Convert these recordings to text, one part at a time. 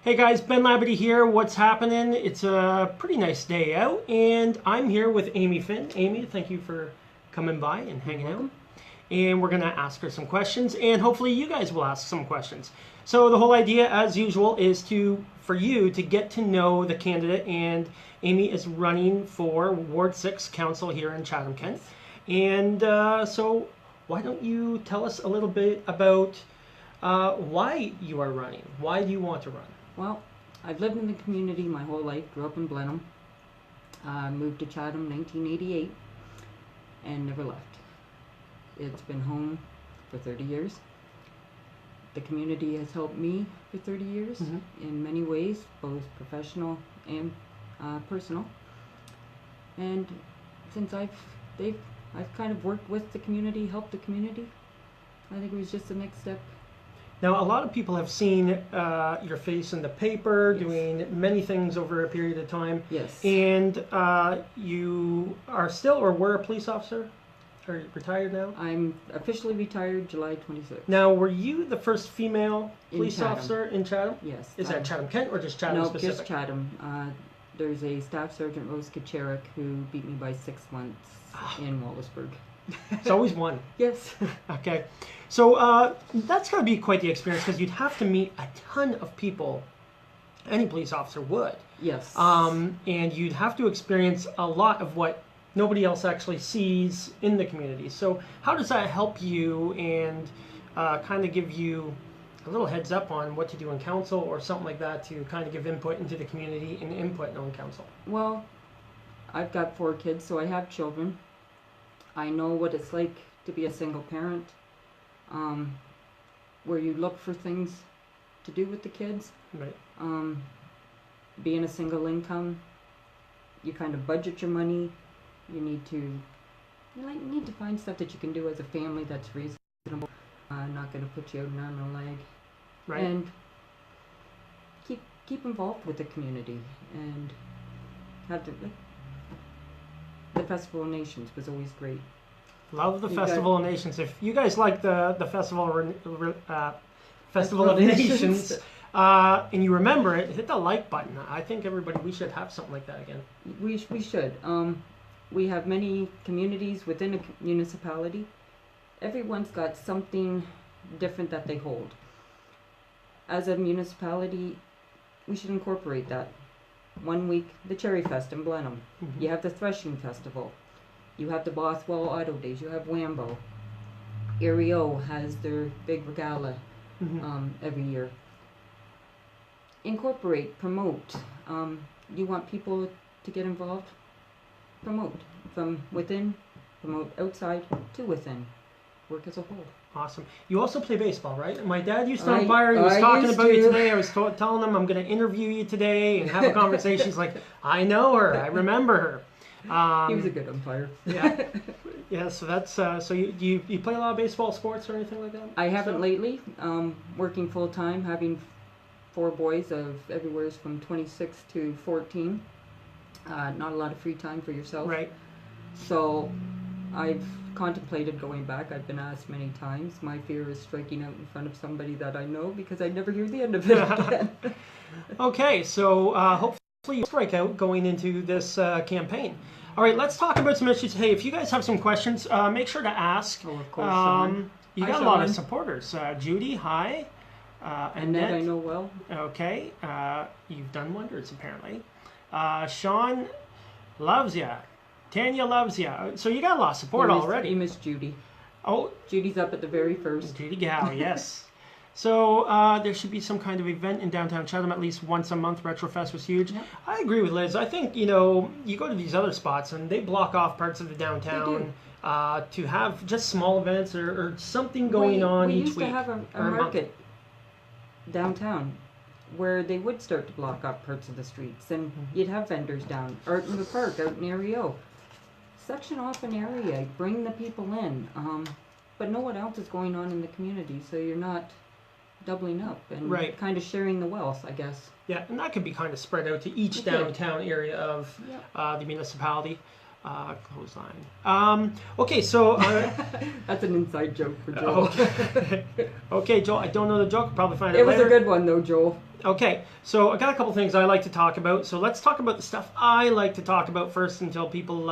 Hey guys, Ben Labadie here. What's happening? It's a pretty nice day out, and I'm here with Amy Finn. Amy, thank you for coming by and hanging out. And we're going to ask her some questions, and hopefully you guys will ask some questions. So the whole idea, as usual, is for you to get to know the candidate, and Amy is running for Ward 6 Council here in Chatham-Kent. And so why don't you tell us a little bit about why you are running? Why do you want to run? Well, I've lived in the community my whole life, grew up in Blenheim, moved to Chatham in 1988, and never left. It's been home for 30 years. The community has helped me for 30 years in many ways, both professional and personal. And since I've kind of worked with the community, helped the community, I think it was just the next step. Now, a lot of people have seen your face in the paper, doing many things over a period of time. Yes. And you are still, or were, a police officer? Are you retired now? I'm officially retired July 26th. Now, were you the first female police officer in Chatham? Yes. Is that Chatham-Kent or just Chatham specific? No, just Chatham. There's a Staff Sergeant Rose Kacharik who beat me by 6 months in Wallaceburg. It's always one. Yes. Okay. So that's got to be quite the experience, because you'd have to meet a ton of people. Any police officer would. Yes. And you'd have to experience a lot of what nobody else actually sees in the community. So how does that help you and kind of give you a little heads up on what to do in council or something like that to kind of give input into the community and input on council? Well, I've got 4 kids, so I have children. I know what it's like to be a single parent, where you look for things to do with the kids. Right. Being a single income, you kind of budget your money. You need to find stuff that you can do as a family that's reasonable, not going to put you out an arm and a leg. Right. And keep involved with the community, and have the Festival of Nations was always great. Love the Festival of Nations. If you guys like the Festival of Nations and you remember it, hit the like button. I think we should have something like that again. We should. We have many communities within a municipality. Everyone's got something different that they hold. As a municipality, we should incorporate that. 1 week, the Cherry Fest in Blenheim. You have the Threshing Festival. You have the Bothwell Auto Days. You have Wambo. Erie-O has their big regala every year. Incorporate, promote. You want people to get involved? Promote. From within, promote outside to within. Work as a whole. Awesome. You also play baseball, right? My dad used to umpire. He was talking about you today. I was telling him I'm going to interview you today and have a conversation. He's like, I know her. I remember her. He was a good umpire. Yeah. Yeah. So that's so you play a lot of baseball, sports, or anything like that? I haven't lately. Working full time, having 4 boys of everywhere from 26 to 14. Not a lot of free time for yourself. Right. So I've contemplated going back. I've been asked many times. My fear is striking out in front of somebody that I know, because I never hear the end of it again. Okay, so hopefully you'll strike out going into this campaign. All right, let's talk about some issues. Hey, if you guys have some questions, make sure to ask. Oh, of course. You got a lot of supporters. Judy, hi. Annette, I know well. Okay, you've done wonders apparently. Sean loves ya. Tanya loves you. So you got a lot of support already. You miss Judy. Oh. Judy's up at the very first. Judy Gal, yes. So there should be some kind of event in downtown Chatham at least once a month. Retrofest was huge. Yep. I agree with Liz. I think, you go to these other spots and they block off parts of the downtown to have just small events or something going on each week. We used to have a market downtown where they would start to block up parts of the streets, and you'd have vendors down. Art in the Park, out in Erie-O. Section off an area, bring the people in, but know what else is going on in the community, so you're not doubling up and kind of sharing the wealth, I guess. Yeah, and that could be kind of spread out to each downtown area of the municipality. Clothesline. Okay, so That's an inside joke for Joel. okay, Joel. I don't know the joke. Probably find it. It was later. a good one though, Joel. Okay, so I got a couple things I like to talk about. So let's talk about the stuff I like to talk about first until people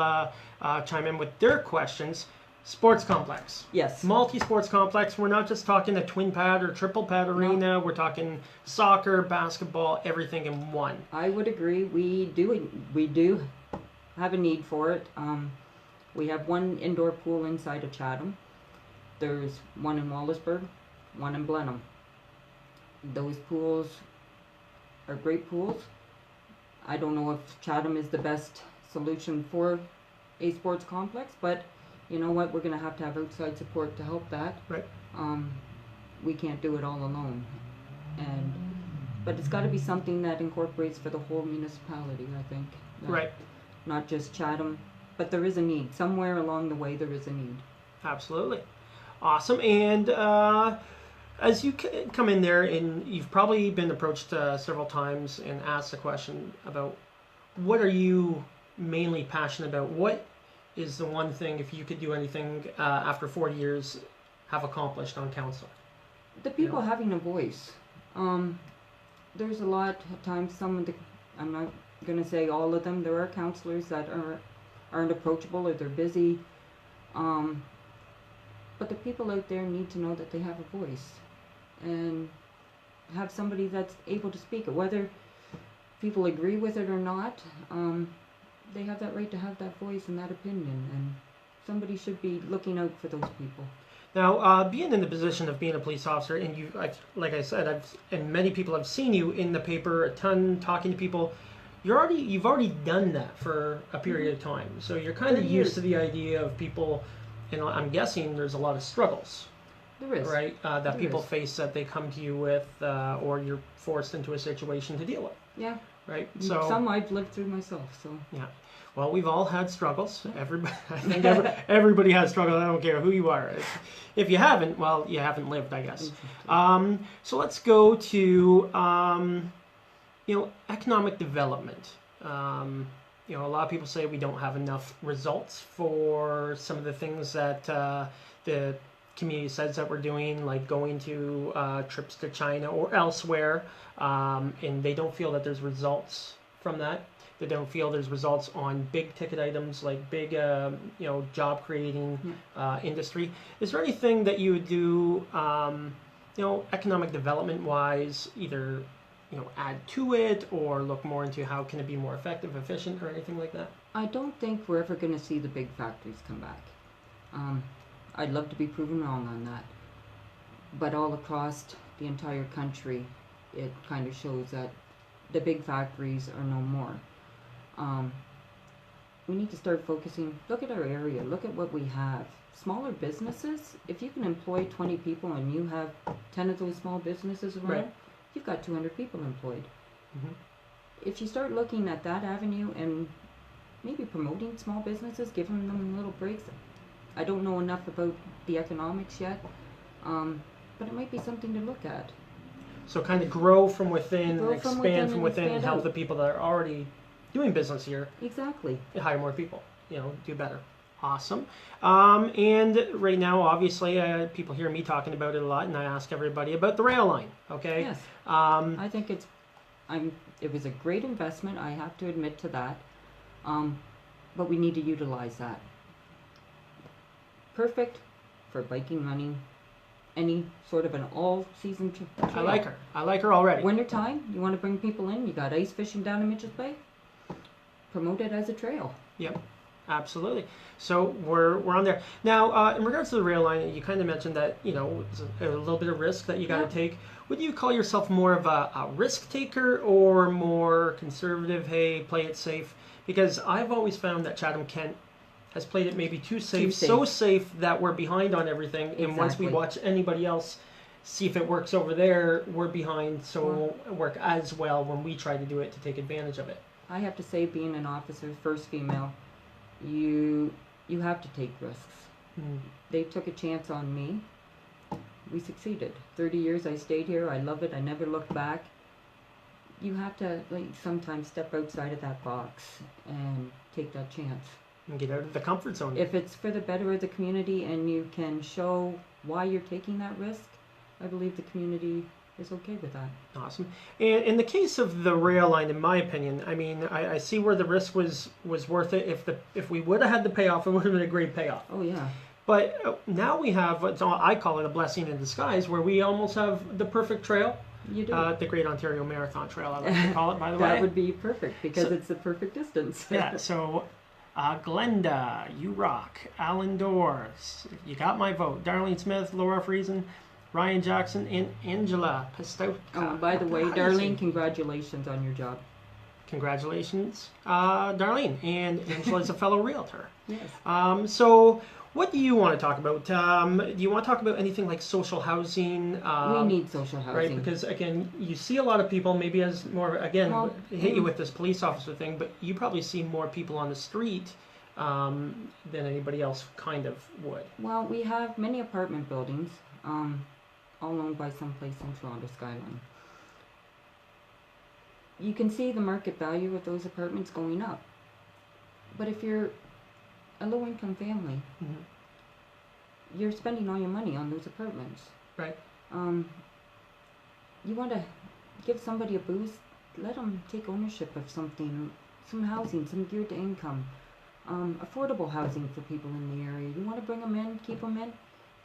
chime in with their questions. Sports complex. Yes. Multi-sports complex. We're not just talking a twin pad or triple pad arena. No. We're talking soccer, basketball, everything in one. I would agree. We do have a need for it. We have one indoor pool inside of Chatham. There's one in Wallaceburg, one in Blenheim. Those pools are great pools. I don't know if Chatham is the best solution for a sports complex, but you know what? We're going to have outside support to help that. Right. We can't do it all alone. But it's got to be something that incorporates for the whole municipality, I think. Right. Not just Chatham, but there is a need. Somewhere along the way, there is a need. Absolutely. Awesome. And as you come in there, and you've probably been approached several times and asked a question about what are you mainly passionate about? What is the one thing, if you could do anything after 40 years, have accomplished on council? The people having a voice. There's a lot of times, I'm not going to say all of them, there are councillors that aren't approachable or they're busy. But the people out there need to know that they have a voice and have somebody that's able to speak it. Whether people agree with it or not, they have that right to have that voice and that opinion, and somebody should be looking out for those people. Now, being in the position of being a police officer, and like I said, and many people have seen you in the paper a ton, talking to people. You've already done that for a period of time, so you're kind of used to the idea of people. And I'm guessing there's a lot of struggles. There is, right? That people face that they come to you with, or you're forced into a situation to deal with. Yeah. Right. So some I've lived through myself. So yeah. Well, we've all had struggles. Everybody, I think everybody has struggles. I don't care who you are. If you haven't, well, you haven't lived, I guess. So let's go to economic development. A lot of people say we don't have enough results for some of the things that the community says that we're doing, like going to trips to China or elsewhere, and they don't feel that there's results from that. They don't feel there's results on big ticket items like big, job creating industry. Is there anything that you would do, economic development wise, either add to it or look more into how can it be more effective, efficient, or anything like that? I don't think we're ever going to see the big factories come back. I'd love to be proven wrong on that. But all across the entire country, it kind of shows that the big factories are no more. We need to start focusing, look at our area, look at what we have. Smaller businesses, if you can employ 20 people and you have 10 of those small businesses around, right, you've got 200 people employed. Mm-hmm. If you start looking at that avenue and maybe promoting small businesses, giving them little breaks. I don't know enough about the economics yet, but it might be something to look at. So kind of grow from within, expand from within, and help out. the people that are already doing business here. Exactly. Hire more people, do better. Awesome. And right now, obviously, people hear me talking about it a lot, and I ask everybody about the rail line, okay? Yes. I think it was a great investment, I have to admit to that, but we need to utilize that. Perfect for biking, running, any sort of an all-season trip. I like her. I like her already. Wintertime, you want to bring people in, you got ice fishing down in Mitchell's Bay, promote it as a trail. Yep, absolutely. So we're on there. Now, in regards to the rail line, you kind of mentioned that, it's a little bit of risk that you got to take. Would you call yourself more of a risk taker or more conservative, hey, play it safe? Because I've always found that Chatham-Kent has played it maybe too safe, so safe that we're behind on everything. Exactly. And once we watch anybody else see if it works over there, we're behind, so it won't work as well when we try to do it to take advantage of it. I have to say, being an officer, first female, you have to take risks. They took a chance on me. We succeeded. 30 years I stayed here. I love it. I never looked back. You have to sometimes step outside of that box and take that chance. And get out of the comfort zone. If it's for the better of the community and you can show why you're taking that risk, I believe the community is okay with that. Awesome. And in the case of the rail line, in my opinion, I mean, I see where the risk was worth it. If we would have had the payoff, it would have been a great payoff. Oh yeah. But now we have I call it a blessing in disguise, where we almost have the perfect trail. You do. The Great Ontario Marathon Trail, I like to call it, by the way. That would be perfect because it's the perfect distance. Yeah, so Glenda, you rock. Alan Doors, you got my vote. Darlene Smith, Laura Friesen, Ryan Jackson, and Angela Pistowka. Oh, by the way, Darlene, congratulations on your job. Congratulations, Darlene. And Angela's a fellow realtor. Yes. So what do you want to talk about? Do you want to talk about anything like social housing? We need social housing. Right, because again, you see a lot of people, maybe as more, again, hit you with this police officer thing, but you probably see more people on the street than anybody else kind of would. Well, we have many apartment buildings, all owned by someplace in Toronto Skyline. You can see the market value of those apartments going up. But if you're a low-income family, you're spending all your money on those apartments. Right. You want to give somebody a boost, let them take ownership of something, some housing, some geared to income, affordable housing for people in the area. You want to bring them in, keep them in.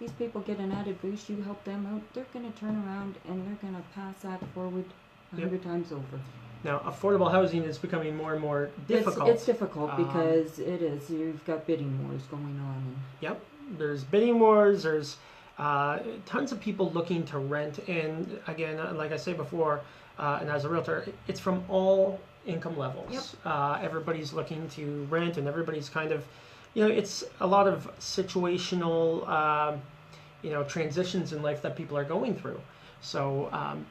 These people get an added boost, you help them out, they're going to turn around and they're going to pass that forward 100 times over. Now, affordable housing is becoming more and more difficult. It's difficult because it is. You've got bidding wars going on. Yep. There's bidding wars. There's tons of people looking to rent. And again, like I said before, and as a realtor, it's from all income levels. Yep. Everybody's looking to rent, and everybody's kind of, it's a lot of situational, transitions in life that people are going through. So,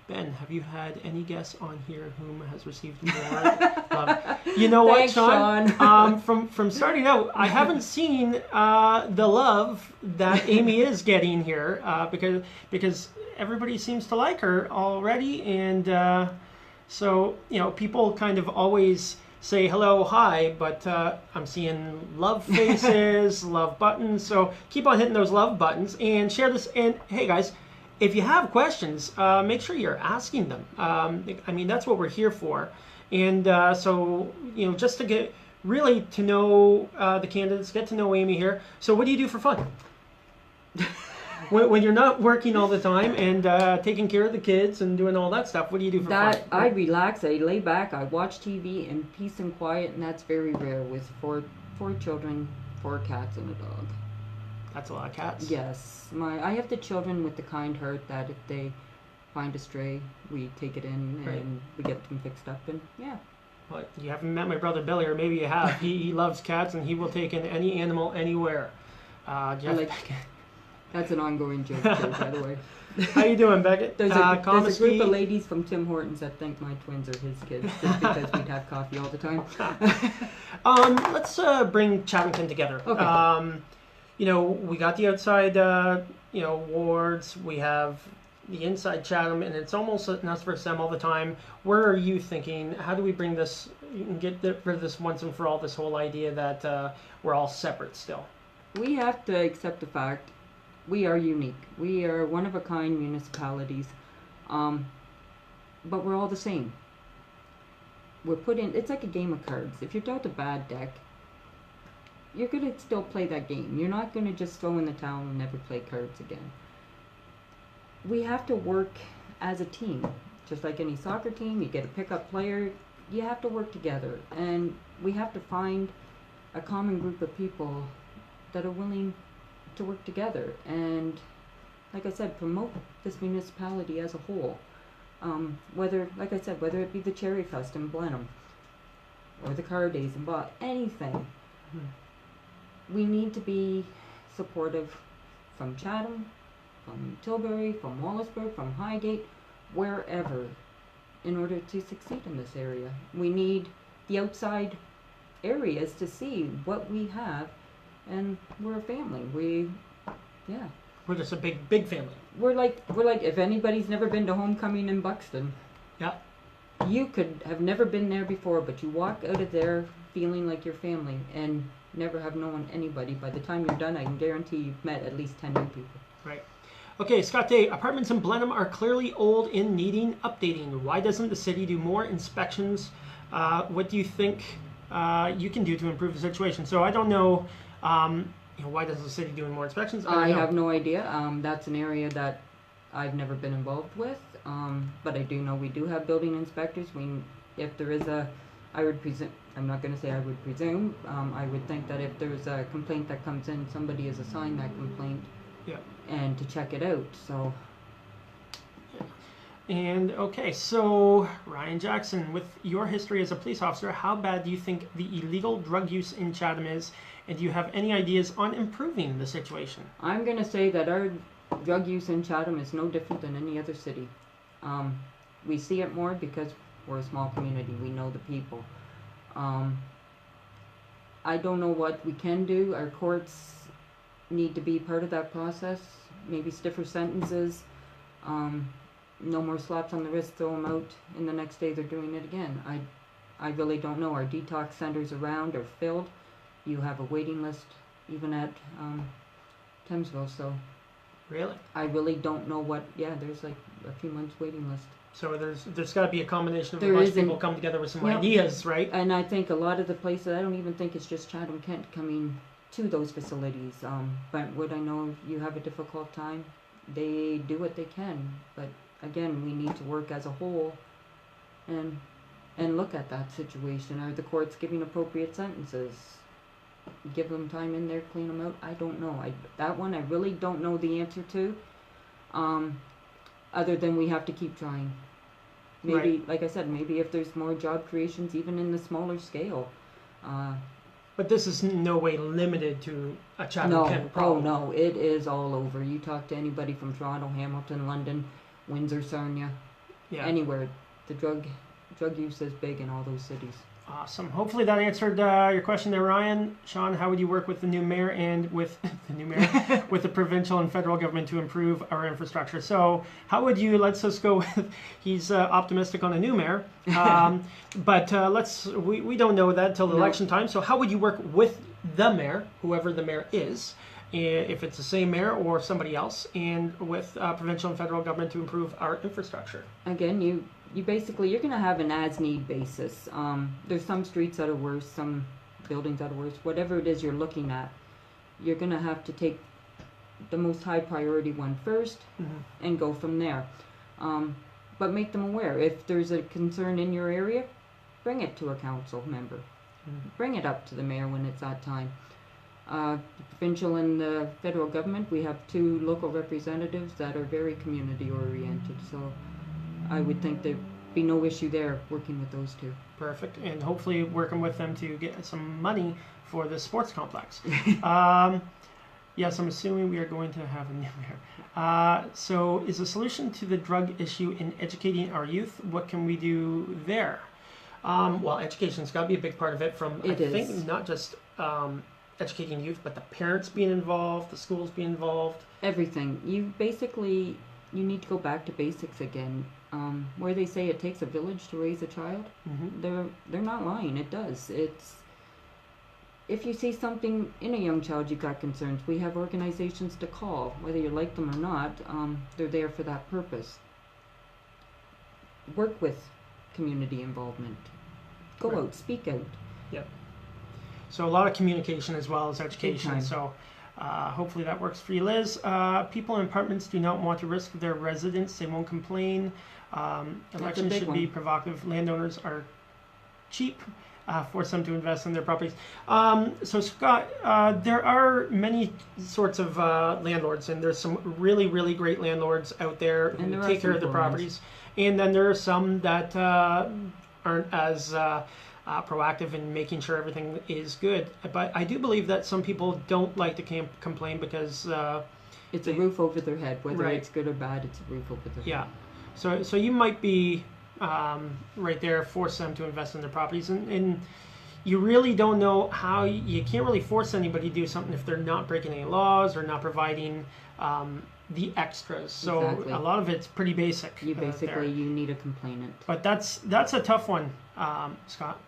Ben, have you had any guests on here whom has received more love? You know Thanks, what, Sean? From starting out, I haven't seen the love that Amy is getting here because everybody seems to like her already, and so people kind of always say hello, hi, but I'm seeing love faces, love buttons. So keep on hitting those love buttons and share this. And hey, guys. If you have questions, make sure you're asking them. I mean, that's what we're here for. And so, just to get really to know the candidates, get to know Amy here. So what do you do for fun? when you're not working all the time and taking care of the kids and doing all that stuff, what do you do for fun? I relax, I lay back, I watch TV in peace and quiet, and that's very rare with four children, 4 cats, and a dog. That's a lot of cats. Yes. I have the children with the kind heart that if they find a stray, we take it in and we get them fixed up, and yeah. Well, you haven't met my brother Billy, or maybe you have. He loves cats, and he will take in any animal anywhere. Jeff that's an ongoing joke, too, by the way. How you doing, Beckett? There's a group of ladies from Tim Hortons that think my twins are his kids just because we'd have coffee all the time. Let's bring Chathamton together. Okay. We got the outside, wards. We have the inside Chatham, and it's almost an us versus them all the time. Where are you thinking? How do we bring this, get rid of this once and for all, this whole idea that we're all separate still? We have to accept the fact we are unique. We are one-of-a-kind municipalities, but we're all the same. We're put in, it's like a game of cards. If you're dealt a bad deck, you're going to still play that game. You're not going to just throw in the towel and never play cards again. We have to work as a team. Just like any soccer team, you get a pickup player, you have to work together. And we have to find a common group of people that are willing to work together. And, like I said, promote this municipality as a whole. Whether it be the Cherry Fest in Blenheim, or the Car Days in Bath, anything. We need to be supportive from Chatham, from Tilbury, from Wallaceburg, from Highgate, wherever, in order to succeed in this area. We need the outside areas to see what we have, and we're a family. We're just a big family. We're like if anybody's never been to Homecoming in Buxton. Yeah. You could have never been there before, but you walk out of there feeling like your family and never have known anybody. By the time you're done, I can guarantee you've met at least 10 new people. Right. Okay, Scott Day, apartments in Blenheim are clearly old and needing updating. Why doesn't the city do more inspections? What do you think you can do to improve the situation? So I don't know, why doesn't the city do more inspections? I have no idea. That's an area that I've never been involved with, but I do know we do have building inspectors. If there is I would presume, I'm not going to say I would presume, I would think that if there's a complaint that comes in, somebody is assigned that complaint. Yeah. And to check it out. So. And okay, so Ryan Jackson, with your history as a police officer, how bad do you think the illegal drug use in Chatham is, and do you have any ideas on improving the situation? I'm going to say that our drug use in Chatham is no different than any other city. We see it more because we're a small community. We know the people. I don't know what we can do. Our courts need to be part of that process. Maybe stiffer sentences. No more slaps on the wrist, throw them out, and the next day they're doing it again. I really don't know. Our detox centers around are filled. You have a waiting list even at Thamesville, so. Really? I really don't know what, there's like a few months waiting list. So there's got to be a combination of a bunch of people come together with some ideas, right? And I think a lot of the places, I don't even think it's just Chatham Kent coming to those facilities. Brentwood, I know you have a difficult time. They do what they can, but again, we need to work as a whole and look at that situation. Are the courts giving appropriate sentences? Give them time in there, clean them out? I don't know. That one I really don't know the answer to, other than we have to keep trying. Maybe, right. Like I said, maybe if there's more job creations, even in the smaller scale. But this is in no way limited to a Chatham Kent problem. No, it is all over. You talk to anybody from Toronto, Hamilton, London, Windsor, Sarnia, anywhere. The drug use is big in all those cities. Awesome. Hopefully that answered your question there, Ryan. Sean, how would you work with the new mayor and with the new mayor, with the provincial and federal government to improve our infrastructure? So how would you, let's just go with, he's optimistic on a new mayor, but we don't know that till the election time. So how would you work with the mayor, whoever the mayor is, if it's the same mayor or somebody else, and with provincial and federal government to improve our infrastructure? Again, you basically, you're going to have an as-need basis. There's some streets that are worse, some buildings that are worse. Whatever it is you're looking at, you're going to have to take the most high priority one first and go from there. But make them aware. If there's a concern in your area, bring it to a council member. Bring it up to the mayor when it's that time. The provincial and the federal government, we have 2 local representatives that are very community-oriented. So I would think there'd be no issue there working with those 2. Perfect, and hopefully working with them to get some money for the sports complex. Yes, I'm assuming we are going to have a new mayor. So is the solution to the drug issue in educating our youth? What can we do there? Well, education's got to be a big part of it from, I think, not just educating youth, but the parents being involved, the schools being involved. Everything. You need to go back to basics again. Where they say it takes a village to raise a child, they're not lying. It does. If you see something in a young child you've got concerns, we have organizations to call, whether you like them or not. They're there for that purpose. Work with community involvement. Go out, speak out. Yep. So a lot of communication as well as education. So hopefully that works for you, Liz. People in apartments do not want to risk their residents. They won't complain. Elections should be provocative. Landowners are cheap. Force them to invest in their properties. So Scott, there are many sorts of landlords, and there's some really, really great landlords out there who take care of the properties. And then there are some that aren't as proactive in making sure everything is good. But I do believe that some people don't like to complain because it's a roof over their head. Whether it's good or bad, it's a roof over their head. Yeah. So you might be right there, force them to invest in their properties, and you really don't know how. You can't really force anybody to do something if they're not breaking any laws or not providing the extras. So Exactly. a lot of it's pretty basic. You there. basically, you need a complainant. But that's a tough one, Scott.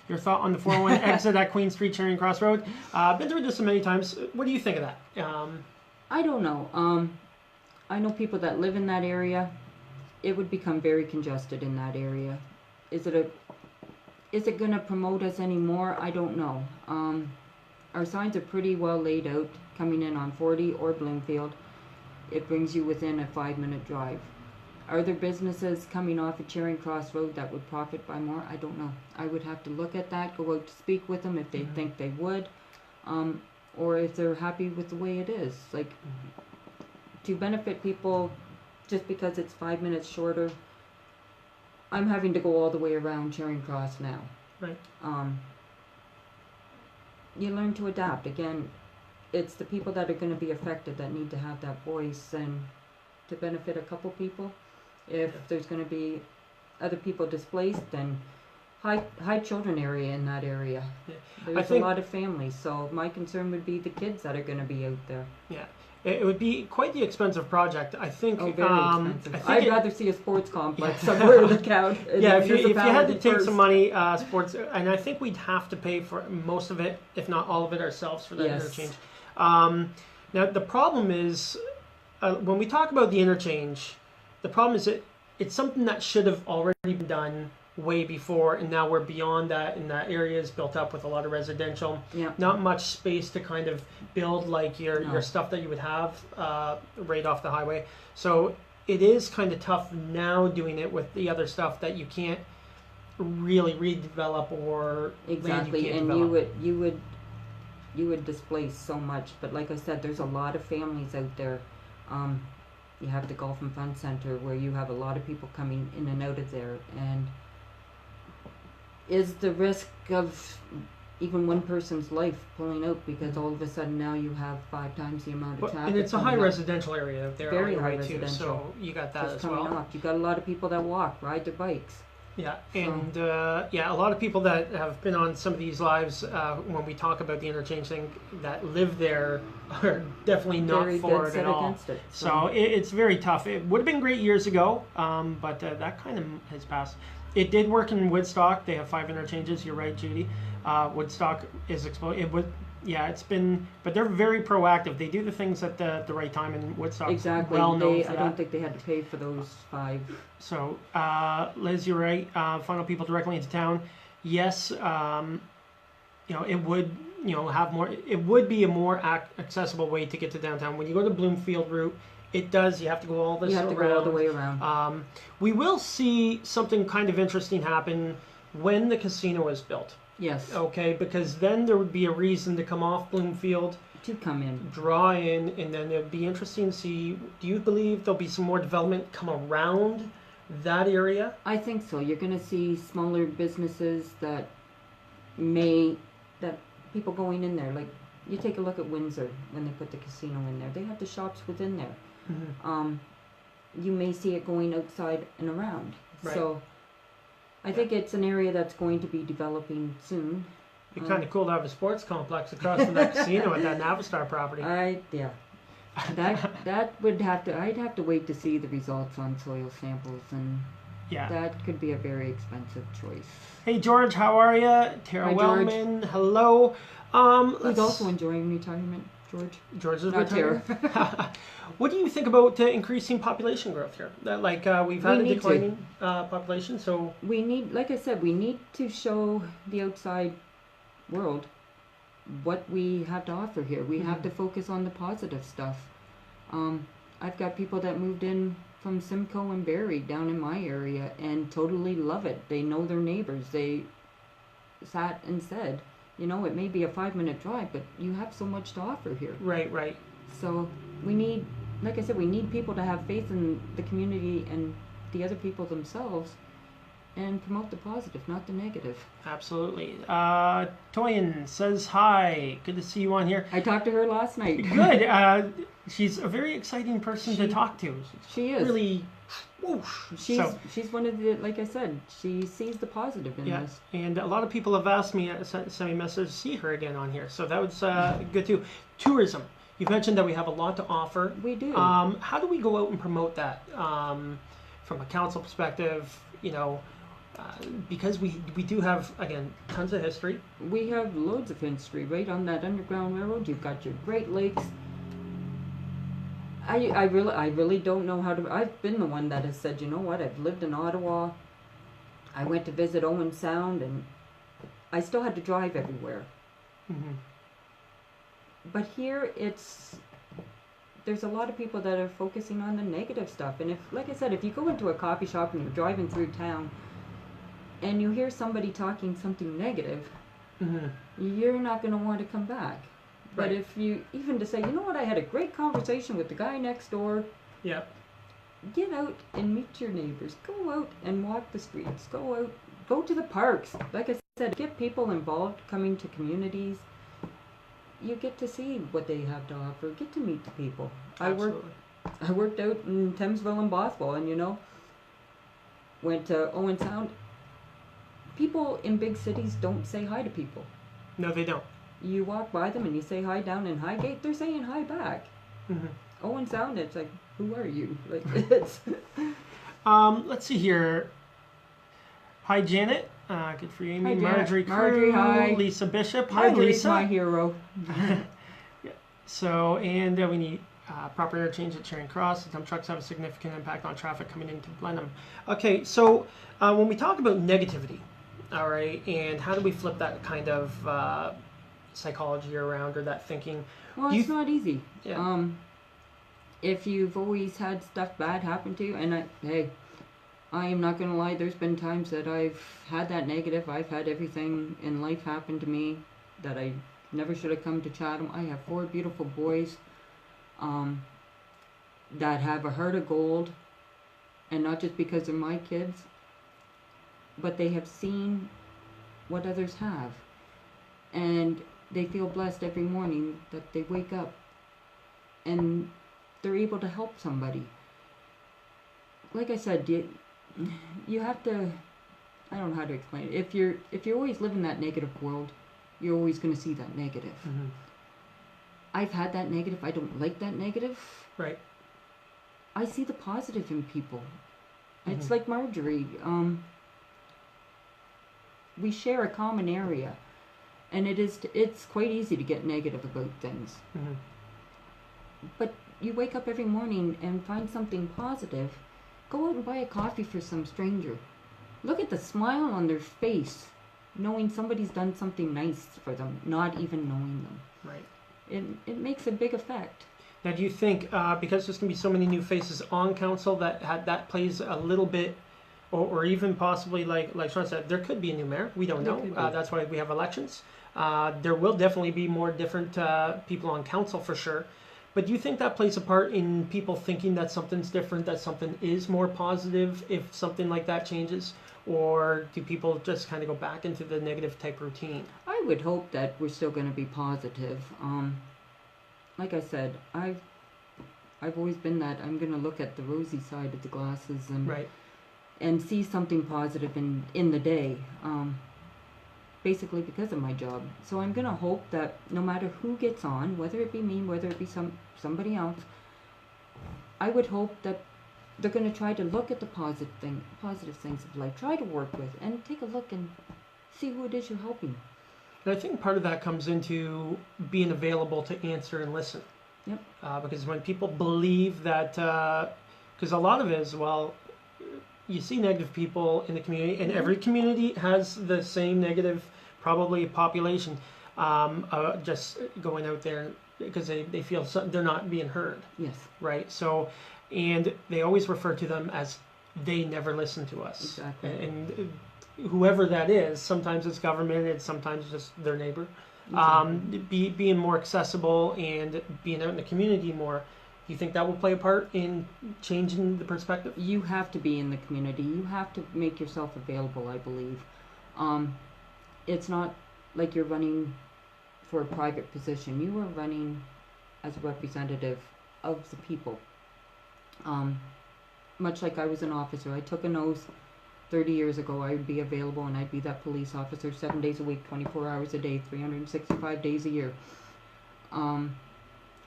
Your thought on the 401 exit at Queen Street, Charing Cross Road. Been through this many times. What do you think of that? I don't know. I know people that live in that area. It would become very congested in that area. Is it going to promote us anymore? I don't know. Our signs are pretty well laid out coming in on 40 or Bloomfield. It brings you within a 5-minute drive. Are there businesses coming off of Charing Cross Road that would profit by more? I don't know. I would have to look at that, go out to speak with them if they think they would, or if they're happy with the way it is. Like, to benefit people just because it's 5 minutes shorter, I'm having to go all the way around Charing Cross now. Right. You learn to adapt. Again, it's the people that are going to be affected that need to have that voice and to benefit a couple people. If there's going to be other people displaced, then high children area in that area. Yeah. There's a lot of families, so my concern would be the kids that are going to be out there. Yeah. It would be quite the expensive project. I think. Oh, very expensive. I'd rather see a sports complex somewhere in the county. Yeah, if you had to take some money, sports, and I think we'd have to pay for most of it, if not all of it, ourselves for that interchange. Now the problem is when we talk about the interchange, the problem is it's something that should have already been done way before, and now we're beyond that, and that area is built up with a lot of residential. Yeah. Not much space to kind of build like your stuff that you would have right off the highway. So it is kind of tough now doing it with the other stuff that you can't really redevelop or exactly, and develop. you would displace so much. But like I said, there's a lot of families out there. You have the Golf and Fun Center where you have a lot of people coming in and out of there, and is the risk of even one person's life pulling out because all of a sudden now you have 5 times the amount of traffic. And it's a high residential area out there. Very high too, residential. so you got that just as coming well. off. You got a lot of people that walk, ride their bikes. Yeah, and a lot of people that have been on some of these lives when we talk about the interchange thing that live there are definitely not for it at all. Against it, so it's very tough. It would have been great years ago, but that kind of has passed. It did work in Woodstock. They have 5 interchanges. You're right, Judy. Woodstock is exploding. It's been, but they're very proactive. They do the things at the right time, and Woodstock's exactly. well known for I that. don't think they had to pay for those 5. So, Liz, you're right. Funnel people directly into town. Yes, it would, have more. It would be a more accessible way to get to downtown. When you go to Bloomfield route, it does. You have to go all this. You have to go all the way around. We will see something kind of interesting happen when the casino is built. Yes. Okay, because then there would be a reason to come off Bloomfield, to come in, draw in, and then it'd be interesting to see. Do you believe there'll be some more development come around that area? I think so. You're going to see smaller businesses that people going in there. Like, you take a look at Windsor when they put the casino in there. They have the shops within there. Mm-hmm. You may see it going outside and around. Right. So I think it's an area that's going to be developing soon. It'd be kind of cool to have a sports complex across from that casino at that Navistar property. That would have to. I'd have to wait to see the results on soil samples, and that could be a very expensive choice. Hey George, how are you? Tara Wellman, hello. Who's also enjoying retirement, George? George is retired. What do you think about increasing population growth here? We've had a declining population, so we need, like I said, we need to show the outside world what we have to offer here. We have to focus on the positive stuff. I've got people that moved in from Simcoe and Barrie down in my area and totally love it. They know their neighbors. They sat and said, it may be a 5-minute drive, but you have so much to offer here. Right. So we need, like I said, we need people to have faith in the community and the other people themselves and promote the positive, not the negative. Absolutely. Toyin says hi. Good to see you on here. I talked to her last night. Good. She's a very exciting person to talk to. She is. Really, she's one of the, like I said, she sees the positive in this. And a lot of people have asked me, sent me a message to see her again on here. So that was good too. Tourism. You've mentioned that we have a lot to offer. We do. How do we go out and promote that from a council perspective? Because we do have, again, tons of history. We have loads of history right on that Underground Railroad. You've got your Great Lakes. I really don't know how to. I've been the one that has said, you know what? I've lived in Ottawa. I went to visit Owen Sound, and I still had to drive everywhere. Mm-hmm. But here, there's a lot of people that are focusing on the negative stuff. And like I said, if you go into a coffee shop and you're driving through town, and you hear somebody talking something negative, mm-hmm. you're not going to want to come back. But Right. if you, even to say, you know what, I had a great conversation with the guy next door, Yeah. get out and meet your neighbors. Go out and walk the streets. Go to the parks. Like I said, get people involved, coming to communities. You get to see what they have to offer. Get to meet the people. Absolutely. I worked out in Thamesville and Bothwell, and went to Owen Sound. People in big cities don't say hi to people. No, they don't. You walk by them and you say hi down in Highgate, they're saying hi back. Mm-hmm. Owen Sound, it's like, who are you? Like, it's Let's see here. Hi, Janet. Good for you, Amy. Hi, Janet. Marjorie Marjorie, Crew. hi. Lisa Bishop. Hi, Marjorie's Lisa. my hero. Yeah. So, and we need proper interchange at Charing Cross. The dump trucks have a significant impact on traffic coming into Blenheim. Okay, so when we talk about negativity, all right, and how do we flip that kind of psychology around, or that thinking? Well, it's not easy. Yeah. If you've always had stuff bad happen to you, and I am not going to lie, there's been times that I've had that negative. I've had everything in life happen to me that I never should have come to Chatham. I have 4 beautiful boys that have a heart of gold, and not just because they're my kids, but they have seen what others have. And they feel blessed every morning that they wake up and they're able to help somebody. Like I said, you have to, I don't know how to explain it. If you always live in that negative world, you're always going to see that negative. Mm-hmm. I've had that negative. I don't like that negative. Right. I see the positive in people. Mm-hmm. It's like Marjorie. We share a common area, and it's quite easy to get negative about things. Mm-hmm. But you wake up every morning and find something positive. Go out and buy a coffee for some stranger. Look at the smile on their face, knowing somebody's done something nice for them, not even knowing them. Right. It makes a big effect. Now, do you think because there's going to be so many new faces on council that plays a little bit, or even possibly like Sean said, there could be a new mayor. We don't know. That's why we have elections. There will definitely be more different people on council for sure. But do you think that plays a part in people thinking that something's different, that something is more positive if something like that changes? Or do people just kind of go back into the negative type routine? I would hope that we're still going to be positive. Like I said, I've always been that I'm going to look at the rosy side of the glasses and Right. and see something positive in the day. Basically because of my job. So I'm going to hope that no matter who gets on, whether it be me, whether it be somebody else, I would hope that they're going to try to look at the positive things of life, try to work with, and take a look and see who it is you're helping. And I think part of that comes into being available to answer and listen. Yep. Because when people believe that, because a lot of it is, well, you see negative people in the community, and every community has the same negative, probably population, just going out there because they feel they're not being heard. Yes. Right. So, and they always refer to them as they never listen to us. Exactly. And whoever that is, sometimes it's government, it's sometimes just their neighbor. Being more accessible and being out in the community more. Do you think that will play a part in changing the perspective? You have to be in the community. You have to make yourself available, I believe. It's not like you're running for a private position. You are running as a representative of the people. Much like I was an officer. I took an oath 30 years ago. I would be available and I'd be that police officer 7 days a week, 24 hours a day, 365 days a year.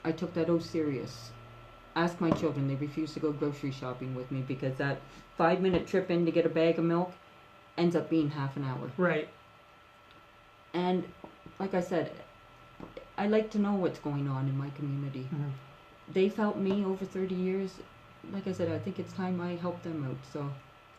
I took that serious. Ask my children, they refuse to go grocery shopping with me because that 5-minute trip in to get a bag of milk ends up being half an hour. Right. And like I said, I like to know what's going on in my community. Mm-hmm. They helped me over 30 years. Like I said, I think it's time I help them out. So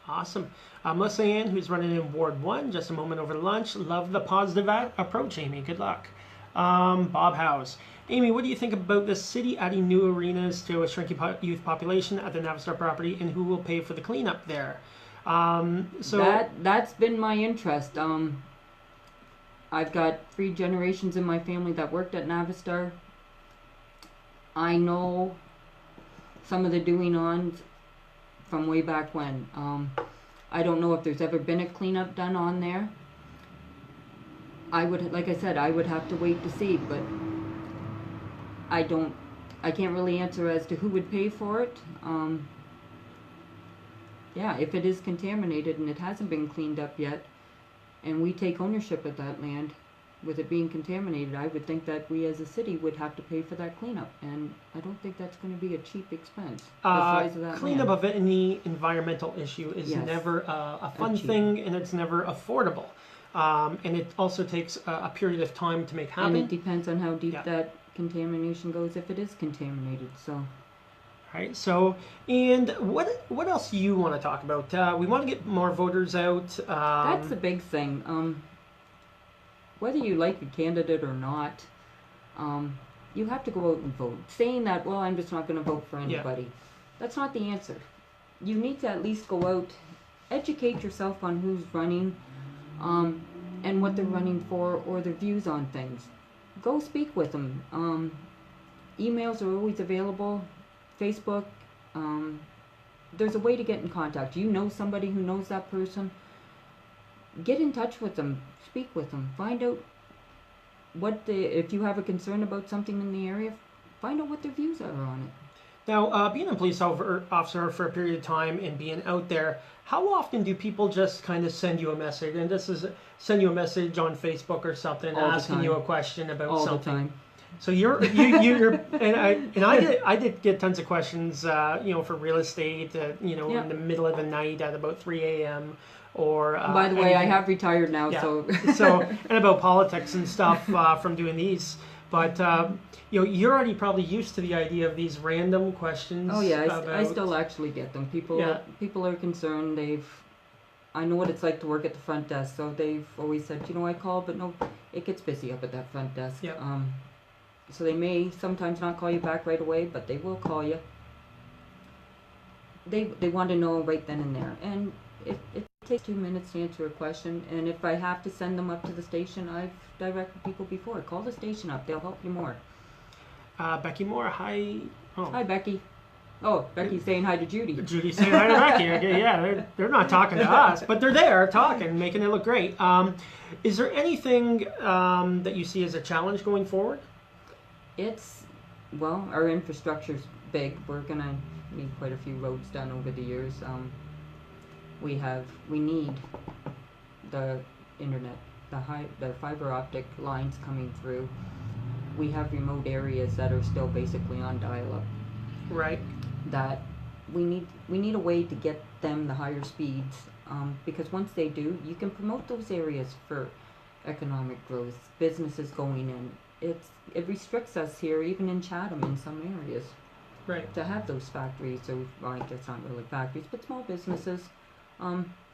awesome. Melissa Ann, who's running in Ward 1, just a moment over lunch. Love the positive approach, Amy. Good luck. Bob Howes. Amy, what do you think about the city adding new arenas to a shrinking youth population at the Navistar property, and who will pay for the cleanup there? That's been my interest. I've got 3 generations in my family that worked at Navistar. I know some of the doing-ons from way back when. I don't know if there's ever been a cleanup done on there. Like I said, I would have to wait to see, but I can't really answer as to who would pay for it. Yeah, if it is contaminated and it hasn't been cleaned up yet, and we take ownership of that land, with it being contaminated, I would think that we as a city would have to pay for that cleanup, and I don't think that's going to be a cheap expense. The size of that Cleanup land. of any environmental issue is Yes. never a fun thing, and it's never affordable. And it also takes a period of time to make happen. And it depends on how deep that contamination goes, if it is contaminated. So, right. So, and what else do you want to talk about? We want to get more voters out. that's the big thing. Whether you like a candidate or not, you have to go out and vote. Saying that, well, I'm just not going to vote for anybody, that's not the answer. You need to at least go out, educate yourself on who's running, and what they're running for, or their views on things. Go speak with them. Emails are always available. Facebook. There's a way to get in contact. You know somebody who knows that person. Get in touch with them. Speak with them. Find out if you have a concern about something in the area, find out what their views are on it. Now, being a police officer for a period of time and being out there, how often do people just kind of send you a message? And this is send you a message on Facebook or something, asking you a question about something. All the time. So you're and I did get tons of questions, for real estate, in the middle of the night at about 3 a.m. Or by the way, I have retired now, so and about politics and stuff from doing these. But you're already probably used to the idea of these random questions. Oh yeah, I still actually get them. People are concerned. I know what it's like to work at the front desk, so they've always said, I call, but no, it gets busy up at that front desk. Yep. So they may sometimes not call you back right away, but they will call you. They want to know right then and there, and it takes 2 minutes to answer a question. And if I have to send them up to the station, I've directed people before. Call the station up; they'll help you more. Becky Moore, hi. Oh. Hi, Becky. Oh, Becky's saying hi to Judy. Judy's saying hi to Becky. Okay, yeah, they're not talking to us, but they're there talking, making it look great. Is there anything that you see as a challenge going forward? Our infrastructure's big. We're gonna need quite a few roads done over the years. We need the internet, the fiber optic lines coming through. We have remote areas that are still basically on dial-up. Right. That we need a way to get them the higher speeds, because once they do, you can promote those areas for economic growth, businesses going in. It restricts us here, even in Chatham, in some areas. Right. To have those factories, I guess not really factories, but small businesses,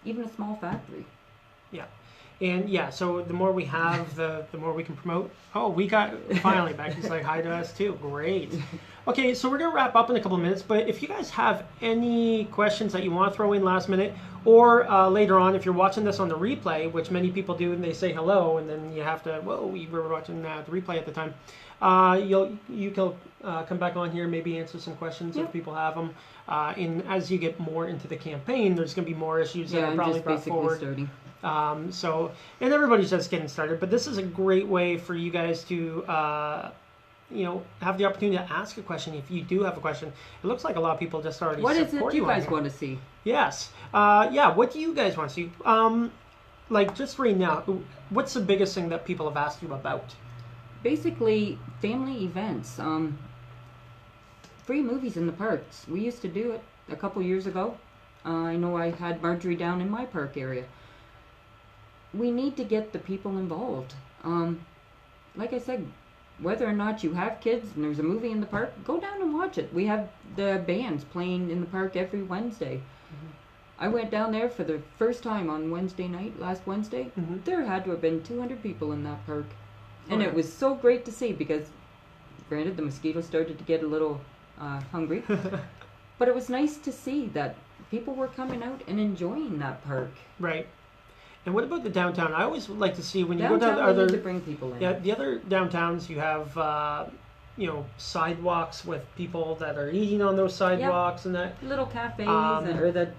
even a small factory. Yeah. And so the more we have, the more we can promote. Oh, we got, finally, Becky's like hi to us too. Great. Okay, so we're going to wrap up in a couple of minutes, but if you guys have any questions that you want to throw in last minute, or later on, if you're watching this on the replay, which many people do, and they say hello, and then you have to, we were watching the replay at the time, you can come back on here, maybe answer some questions if people have them. And as you get more into the campaign, there's going to be more issues that are probably brought forward. Starting. And everybody's just getting started, but this is a great way for you guys to, have the opportunity to ask a question if you do have a question. It looks like a lot of people just already support you. What is it you guys want to see? Yes. What do you guys want to see? Just right now, what's the biggest thing that people have asked you about? Basically, family events. free movies in the parks. We used to do it a couple years ago. I know I had Marjorie down in my park area. We need to get the people involved. Like I said, whether or not you have kids and there's a movie in the park, go down and watch it. We have the bands playing in the park every Wednesday. I went down there for the first time on Wednesday night, last Wednesday. There had to have been 200 people in that park. And it was so great to see because, granted, the mosquitoes started to get a little hungry. But it was nice to see that people were coming out and enjoying that park. Right. And what about the downtown? I always would like to see when you Downtown, go down. Are there to bring people in? Yeah, the other downtowns you have, sidewalks with people that are eating on those sidewalks and that. Little cafes or the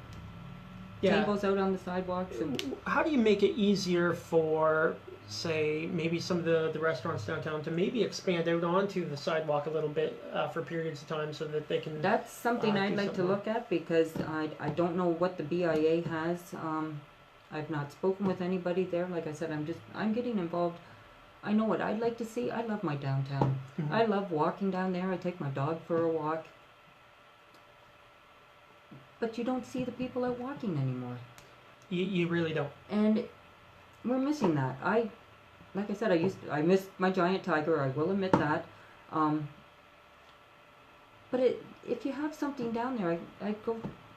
tables out on the sidewalks. And how do you make it easier for, say, maybe some of the restaurants downtown to maybe expand out onto the sidewalk a little bit for periods of time so that they can? That's something I'd like to look at because I don't know what the BIA has. I've not spoken with anybody there. Like I said, I'm getting involved. I know what I'd like to see. I love my downtown. I love walking down there. I take my dog for a walk. But you don't see the people out walking anymore. You really don't. And we're missing that. Like I said, I missed my giant tiger. I will admit that. But if you have something down there, I go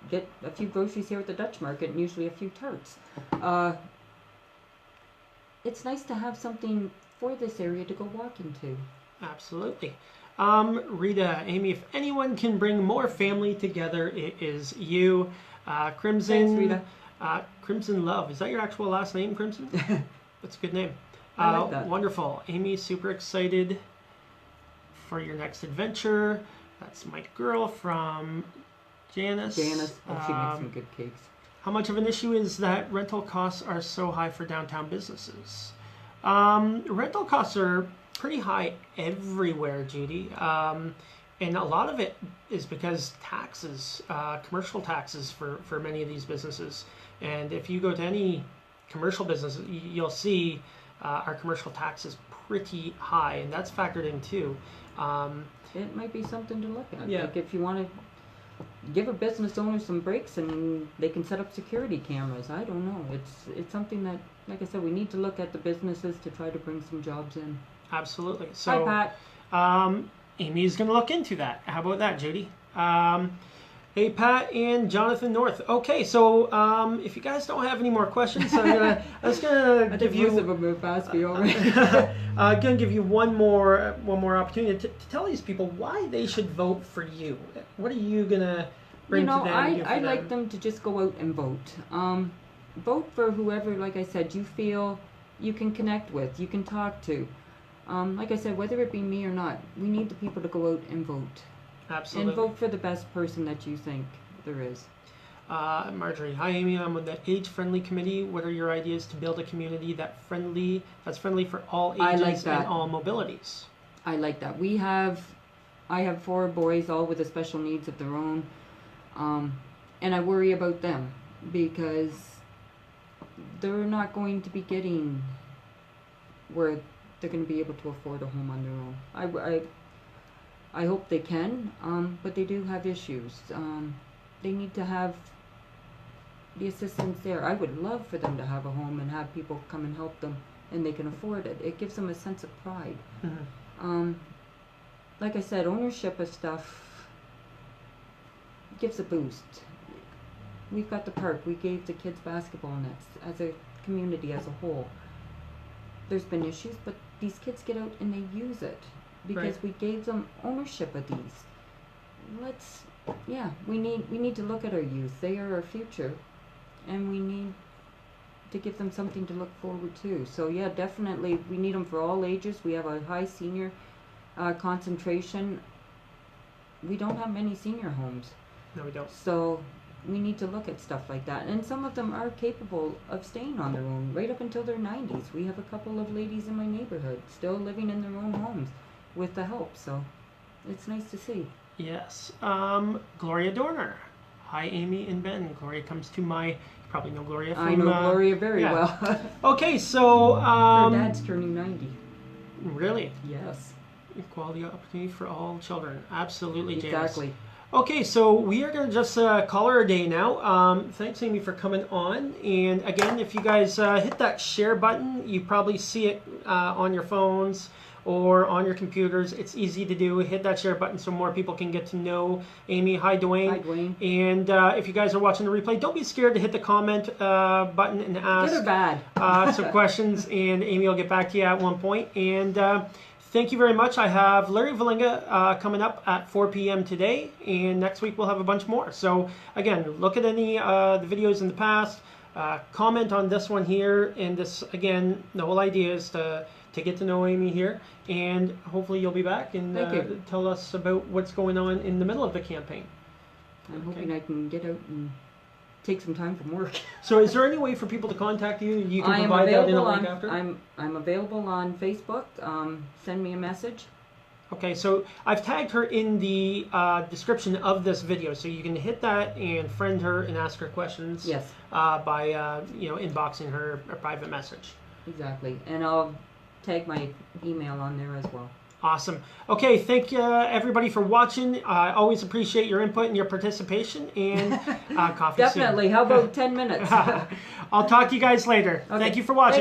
get a few groceries here at the Dutch Market and usually a few tarts. It's nice to have something for this area to go walking to. Absolutely. Rita, Amy, if anyone can bring more family together, it is you. Crimson. Thanks, Rita. Crimson Love. Is that your actual last name, Crimson? That's a good name. I like that. Wonderful. Amy, super excited for your next adventure. That's my girl from Janice. She makes some good cakes. How much of an issue is that rental costs are so high for downtown businesses? Rental costs are pretty high everywhere, Judy. And a lot of it is because taxes, commercial taxes for many of these businesses. And if you go to any commercial business, you'll see our commercial tax is pretty high, and that's factored in too. It might be something to look at. Yeah. Like if you want to give a business owner some breaks and they can set up security cameras. I don't know. It's something that, like I said, we need to look at the businesses to try to bring some jobs in. Absolutely. So, hi, Pat. Amy's going to look into that. How about that, Judy? Hey, Pat and Jonathan North. Okay, so if you guys don't have any more questions, I'm just gonna give you. Most of them move past me already. Gonna give you one more opportunity to tell these people why they should vote for you. What are you gonna bring to them? I'd like them to just go out and vote. Vote for whoever, like I said, you feel you can connect with, you can talk to. Like I said, whether it be me or not, we need the people to go out and vote. Absolutely. And vote for the best person that you think there is. Marjorie, hi Amy, I'm on the age-friendly committee. What are your ideas to build a community that's friendly for all ages and all mobilities? I like that. I have 4 boys, all with the special needs of their own, and I worry about them because they're not going to be getting where they're going to be able to afford a home on their own. I hope they can, but they do have issues. They need to have the assistance there. I would love for them to have a home and have people come and help them, and they can afford it. It gives them a sense of pride. Mm-hmm. Like I said, ownership of stuff gives a boost. We've got the park. We gave the kids basketball nets as a community as a whole. There's been issues, but these kids get out and they use it. Because we gave them ownership of these. We need to look at our youth. They are our future, and we need to give them something to look forward to. So yeah, definitely we need them for all ages. We have a high senior concentration. We don't have many senior homes. No, we don't. So we need to look at stuff like that. And some of them are capable of staying on their own right up until their 90s. We have a couple of ladies in my neighborhood still living in their own homes with the help, so it's nice to see. Yes. Gloria Dorner. Hi, Amy and Ben. Gloria comes to my... You probably know Gloria from... I know Gloria very well. Okay, so... Her dad's turning 90. Really? Yes. Equality opportunity for all children. Absolutely, Janice. Exactly. Okay, so we are going to just call her a day now. Thanks, Amy, for coming on. And again, if you guys hit that share button, you probably see it on your phones or on your computers. It's easy to do. Hit that share button so more people can get to know Amy. Hi, Dwayne. Hi, Dwayne. And if you guys are watching the replay, don't be scared to hit the comment button and ask Good or bad. some questions, and Amy will get back to you at one point. And thank you very much. I have Larry Valinga coming up at 4 p.m. today, and next week we'll have a bunch more. So again, look at any the videos in the past, comment on this one here, and this, again, the whole idea is to get to know Amy here, and hopefully you'll be back and tell us about what's going on in the middle of the campaign. I'm hoping I can get out and take some time from work. So is there any way for people to contact you? You can I am provide that in a available link on, after? I'm available on Facebook. Send me a message. Okay, so I've tagged her in the description of this video, so you can hit that and friend her and ask her questions. Yes. By inboxing her a private message. Exactly, and I'll tag my email on there as well. Awesome. Okay, thank everybody for watching. I always appreciate your input and your participation, and coffee Definitely. soon. How about 10 minutes? I'll talk to you guys later. Okay. Thank you for watching.